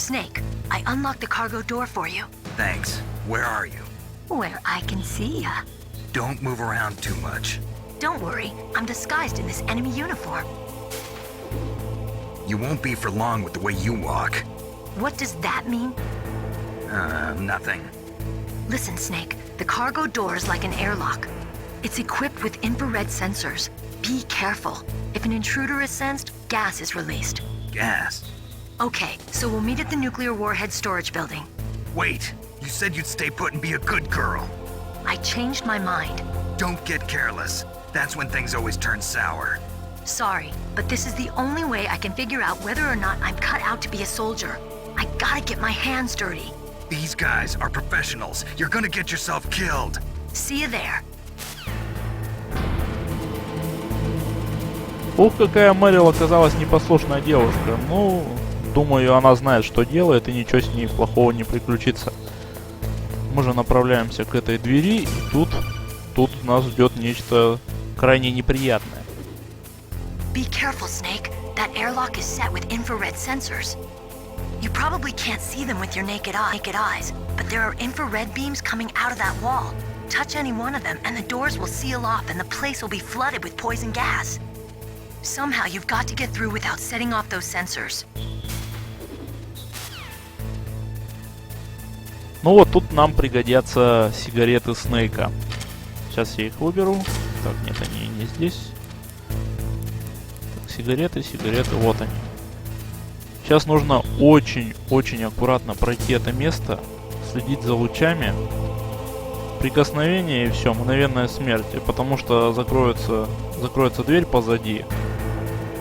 Snake, I unlocked the cargo door for you. Thanks. Where are you? Where I can see ya. Don't move around too much. Don't worry, I'm disguised in this enemy uniform. You won't be for long with the way you walk. What does that mean? Nothing. Listen, Snake, the cargo door is like an airlock. It's equipped with infrared sensors. Be careful. If an intruder is sensed, gas is released. Gas? Okay, so we'll meet at the nuclear warhead storage building. Wait, you said you'd stay put and be a good girl. I changed my mind. Don't get careless. That's when things always turn sour. Sorry, but this is the only way I can figure out whether or not I'm cut out to be a soldier. I gotta get my hands dirty. These guys are professionals. You're gonna get yourself killed. See you there. Ух, какая Мэрил оказалась непослушная девушка. Ну, думаю, она знает, что делает, и ничего с ней плохого не приключится. Мы же направляемся к этой двери, и тут нас ждет нечто крайне неприятное. Be careful, Snake. That airlock is set with infrared sensors. You probably can't see them with your naked eyes, but there are infrared beams coming out of that wall. Touch any one of them, and the doors will seal off, and the place will be flooded with poison gas. Somehow you've got to get through without setting off those sensors. Ну вот тут нам пригодятся сигареты Снейка. Сейчас я их выберу. Так, нет, они не здесь. Так, сигареты, вот они. Сейчас нужно очень аккуратно пройти это место, следить за лучами. Прикосновение и все, мгновенная смерть. Потому что закроется дверь позади.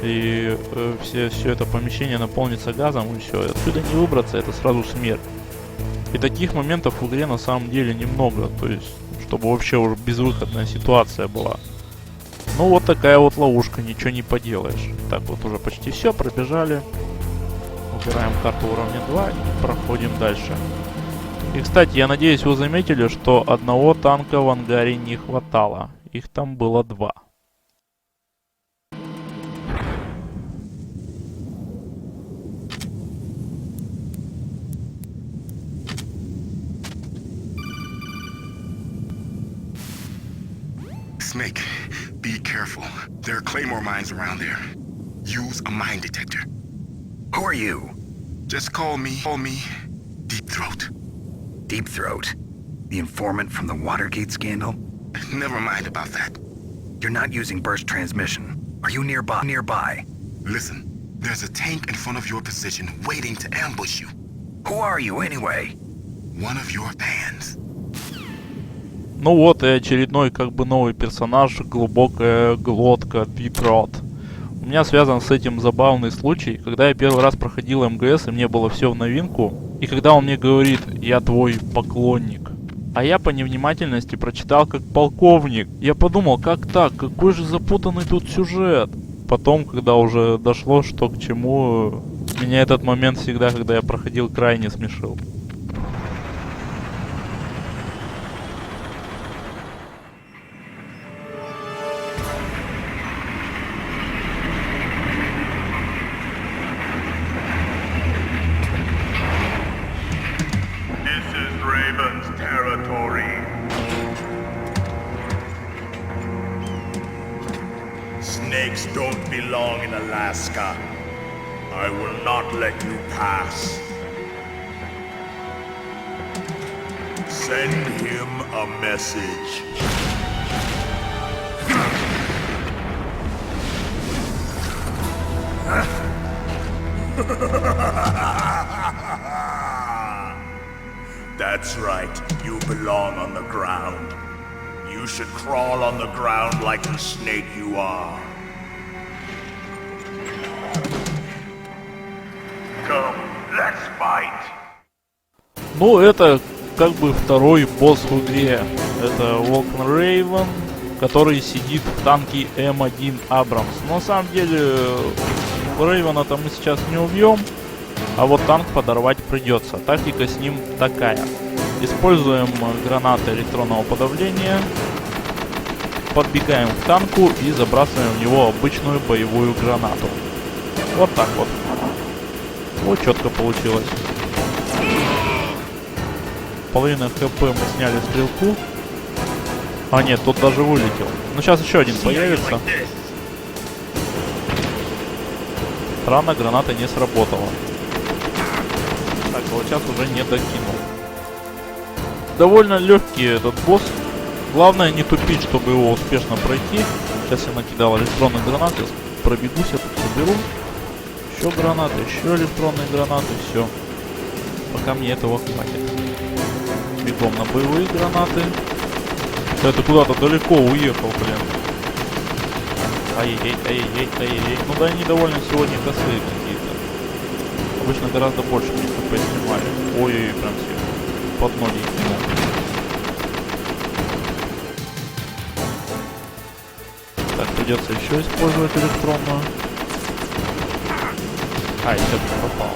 И все это помещение наполнится газом, и все. Отсюда не выбраться, это сразу смерть. И таких моментов в игре на самом деле немного. То есть, чтобы вообще уже безвыходная ситуация была. Ну вот такая вот ловушка, ничего не поделаешь. Так, вот уже почти все, пробежали. Убираем карту уровня 2 и проходим дальше. И, кстати, я надеюсь, вы заметили, что одного танка в ангаре не хватало. Их там было 2. Snake, be careful. There are claymore mines around there. Use a mine detector. Who are you? Just call me Deep Throat. Deep Throat? The informant from the Watergate scandal? Never mind about that. You're not using burst transmission. Are you nearby? Listen, there's a tank in front of your position waiting to ambush you. Who are you anyway? One of your fans. Ну вот и очередной как бы новый персонаж, глубокая глотка Deep Throat. У меня связан с этим забавный случай, когда я первый раз проходил МГС, и мне было все в новинку. И когда он мне говорит: я твой поклонник. А я по невнимательности прочитал как полковник. Я подумал, как так? Какой же запутанный тут сюжет. Потом, когда уже дошло, что к чему, меня этот момент всегда, когда я проходил, крайне смешил. Snakes don't belong in Alaska. I will not let you pass. Send him a message. That's right, you belong on the ground. You should crawl on the ground like the snake you are. Come, let's fight. Ну, это как бы второй босс в игре. Это Волкан Рейвен, который сидит в танке М1 Абрамс. Но на самом деле Рейвена-то мы сейчас не убьем, а вот танк подорвать придется. Тактика с ним такая. Используем гранаты электронного подавления, подбегаем к танку и забрасываем в него обычную боевую гранату. Вот так вот. Вот четко получилось. половины хп мы сняли стрелку. А нет, тот даже вылетел. Ну сейчас еще один появится. Странно, граната не сработала. Так, вот сейчас уже не докинул. Довольно легкий этот босс. Главное не тупить, чтобы его успешно пройти. Сейчас я накидал электронные гранаты. Пробегусь, я тут соберу. Еще гранаты, еще электронные гранаты. Все. Пока мне этого хватит. Бегом на боевые гранаты. Это куда-то далеко уехал, блин. Ай-яй-яй, ай-яй-яй, ай-яй. Ну да, они довольно сегодня косые какие-то. Обычно гораздо больше мне хп снимали. Ой-ой-ой, прям все под ноги кинул. Так, придется еще использовать электронную. Ай, сейчас попал.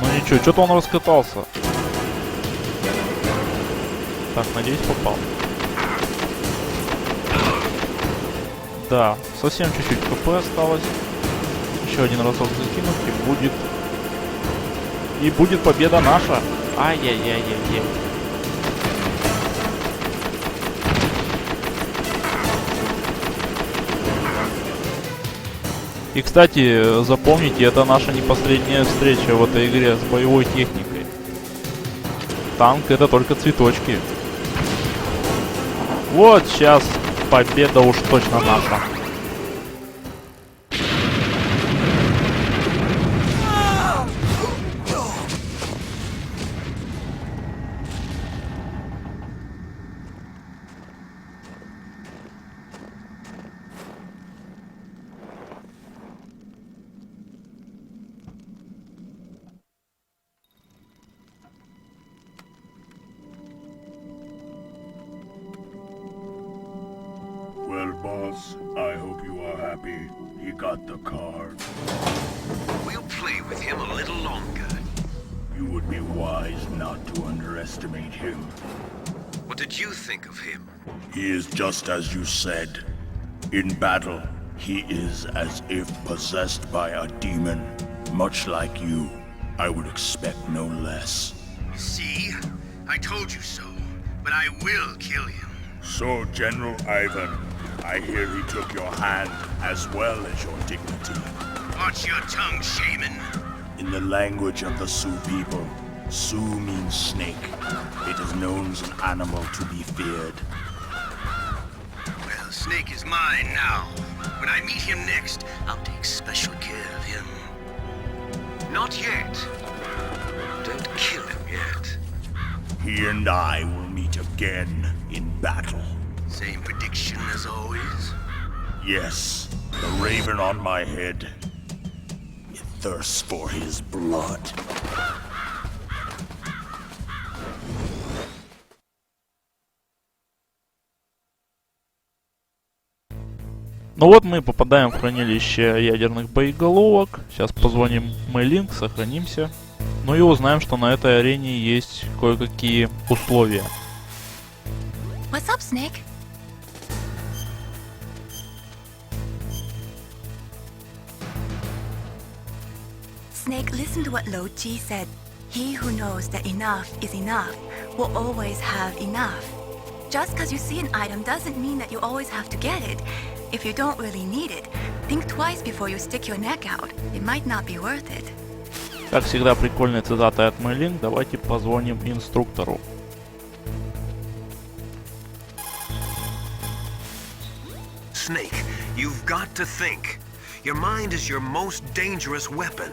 Ну ничего, что-то он раскатался. Так, надеюсь, попал. Да, совсем чуть-чуть КП осталось. Еще один разок закинуть и будет победа наша. Ай-яй-яй-яй-яй. И, кстати, запомните, это наша непосредняя встреча в этой игре с боевой техникой. Танк — это только цветочки. Вот сейчас победа уж точно наша. Well, boss, I hope you are happy. He got the card. We'll play with him a little longer. You would be wise not to underestimate him. What did you think of him? He is just as you said. In battle, he is as if possessed by a demon. Much like you, I would expect no less. See? I told you so. But I will kill him. So, General Ivan, I hear he took your hand as well as your dignity. Watch your tongue, shaman. In the language of the Sioux people, Sioux means snake. It is known as an animal to be feared. Well, Snake is mine now. When I meet him next, I'll take special care of him. Not yet. Don't kill him yet. He and I will meet again in battle. Same prediction as always? Yes, the raven on my head. It thirsts for his blood. Ну вот мы попадаем в хранилище ядерных боеголовок. Сейчас позвоним Мэй-Линк, сохранимся. Ну и узнаем, что на этой арене есть кое-какие условия. What's up, Snake? Snake, listen to what Lo Ji said. He who knows that enough is enough will always have enough. Just because you see an item doesn't mean that you always have to get it. If you don't really need it, think twice before you stick your neck out. It might not be worth it. Как всегда, прикольные цитаты от Мэй-Линк. Давайте позвоним инструктору. Snake, you've got to think. Your mind is your most dangerous weapon.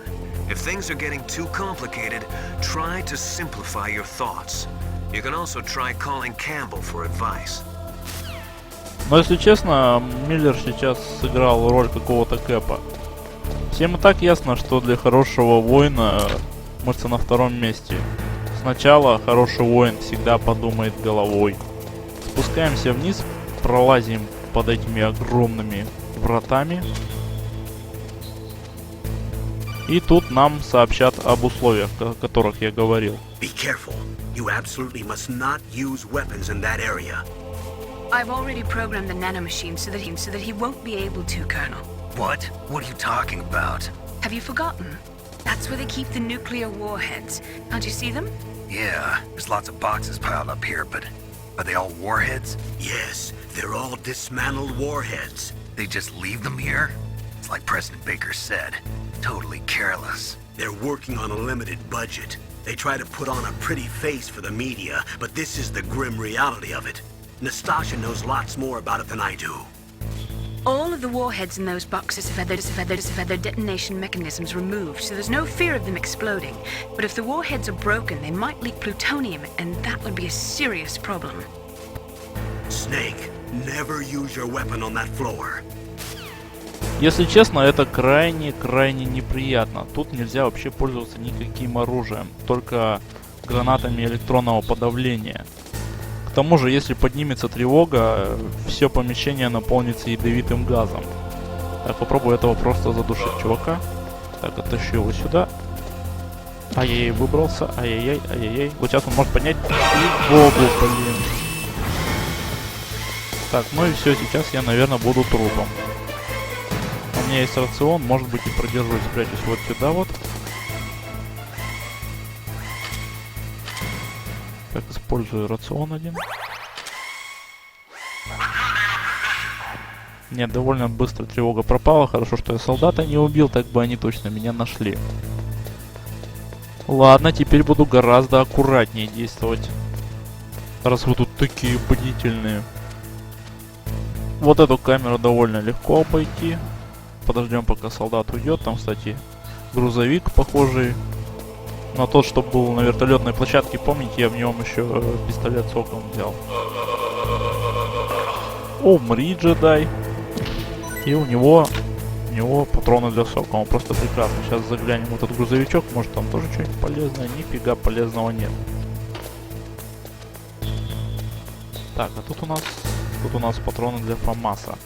If things are getting too complicated, try to simplify your thoughts. You can also try calling Campbell for advice. Но если честно, Миллер сейчас сыграл роль какого-то Кэпа. Всем и так ясно, что для хорошего воина мышца на втором месте. Сначала хороший воин всегда подумает головой. Спускаемся вниз, пролазим под этими огромными вратами. И тут нам сообщат об условиях, о которых я говорил. Be careful. You absolutely must not use weapons in that area. I've already programmed the nanomachine so that he won't be able to, Colonel. What? What are you talking about? Have you forgotten? That's where they keep the nuclear warheads. Can't you see them? Yeah, there's lots of boxes piled up here, but are they all warheads? Yes, they're all dismantled warheads. They just leave them here? It's like President Baker said, totally careless. They're working on a limited budget. They try to put on a pretty face for the media, but this is the grim reality of it. Nastasha knows lots more about it than I do. All of the warheads in those boxes have had their detonation mechanisms removed, so there's no fear of them exploding. But if the warheads are broken, they might leak plutonium, and that would be a serious problem. Snake, never use your weapon on that floor. Если честно, это крайне неприятно. Тут нельзя вообще пользоваться никаким оружием, только гранатами электронного подавления. К тому же, если поднимется тревога, все помещение наполнится ядовитым газом. Так, попробую этого просто задушить чувака. Так, оттащу его сюда. Ай-яй-яй, выбрался. Ай-яй-яй, ай-яй-яй. Вот сейчас он может поднять тревогу, блин. Так, ну и все, сейчас я, наверное, буду трупом. У меня есть рацион, может быть, и продержусь, спрячусь вот сюда вот. Так, использую рацион один. Нет, довольно быстро тревога пропала. Хорошо, что я солдата не убил, так бы они точно меня нашли. Ладно, теперь буду гораздо аккуратнее действовать. Раз вы тут такие бдительные. Вот эту камеру довольно легко обойти. Подождем, пока солдат уйдет. Там, кстати, грузовик похожий на тот, что был на вертолетной площадке. Помните, я в нем еще пистолет соком взял. Умри, джедай. И у него патроны для сока. Он просто прекрасно. Сейчас заглянем в этот грузовичок. Может, там тоже что-нибудь полезное. Нифига полезного нет. Так, а тут у нас патроны для ФАМАСа.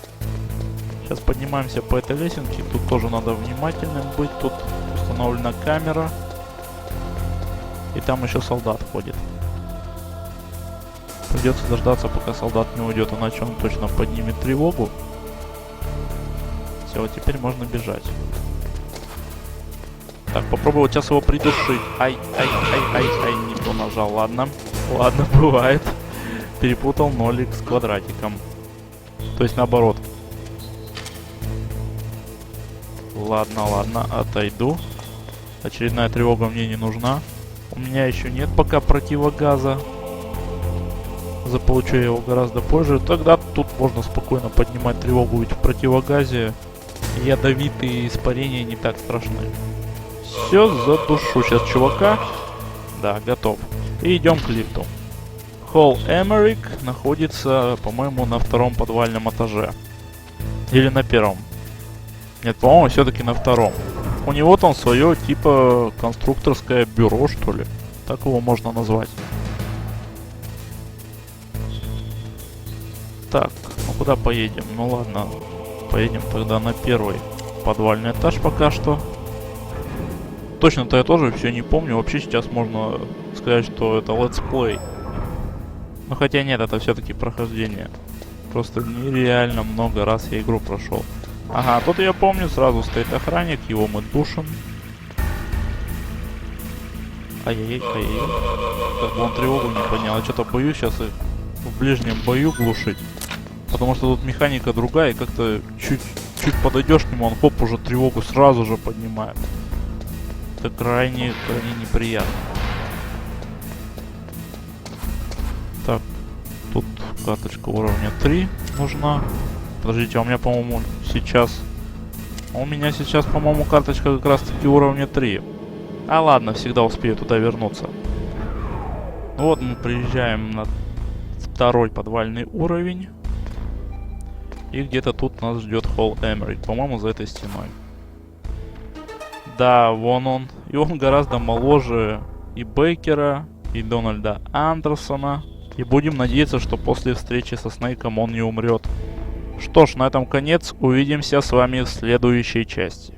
Сейчас поднимаемся по этой лесенке. Тут тоже надо внимательным быть. Тут установлена камера. И там еще солдат ходит. Придется дождаться, пока солдат не уйдет, иначе он точно поднимет тревогу. Все, вот теперь можно бежать. Так, попробую вот сейчас его придушить. Ай, не то нажал. Ладно, бывает. Перепутал нолик с квадратиком. То есть наоборот. Ладно, отойду. Очередная тревога мне не нужна. У меня еще нет пока противогаза. Заполучу я его гораздо позже. Тогда тут можно спокойно поднимать тревогу, ведь в противогазе ядовитые испарения не так страшны. Все, задушу сейчас чувака. Да, готов. И идем к лифту. Холл Эмерик находится, по-моему, на втором подвальном этаже. Или на первом. Нет, по-моему, все-таки на втором. У него там свое, типа, конструкторское бюро, что ли. Так его можно назвать. Так, ну куда поедем? Ну ладно, поедем тогда на первый подвальный этаж пока что. Точно-то я тоже все не помню. Вообще сейчас можно сказать, что это летсплей. Но хотя нет, это все-таки прохождение. Просто нереально много раз я игру прошел. Ага, тут я помню, сразу стоит охранник, его мы душим. Ай-яй-яй. Как бы он тревогу не поднял. Я что-то боюсь сейчас их в ближнем бою глушить. Потому что тут механика другая, и как-то чуть подойдешь к нему, он хоп, уже тревогу сразу же поднимает. Это крайне неприятно. Так, тут карточка уровня 3 нужна. Подождите, а у меня, по-моему, сейчас... У меня сейчас, по-моему, карточка как раз-таки уровня 3. А ладно, всегда успею туда вернуться. Вот мы приезжаем на второй подвальный уровень. И где-то тут нас ждет Холл Эмерик. По-моему, за этой стеной. Да, вон он. И он гораздо моложе и Бейкера, и Дональда Андерсона. И будем надеяться, что после встречи со Снейком он не умрет. Что ж, на этом конец. Увидимся с вами в следующей части.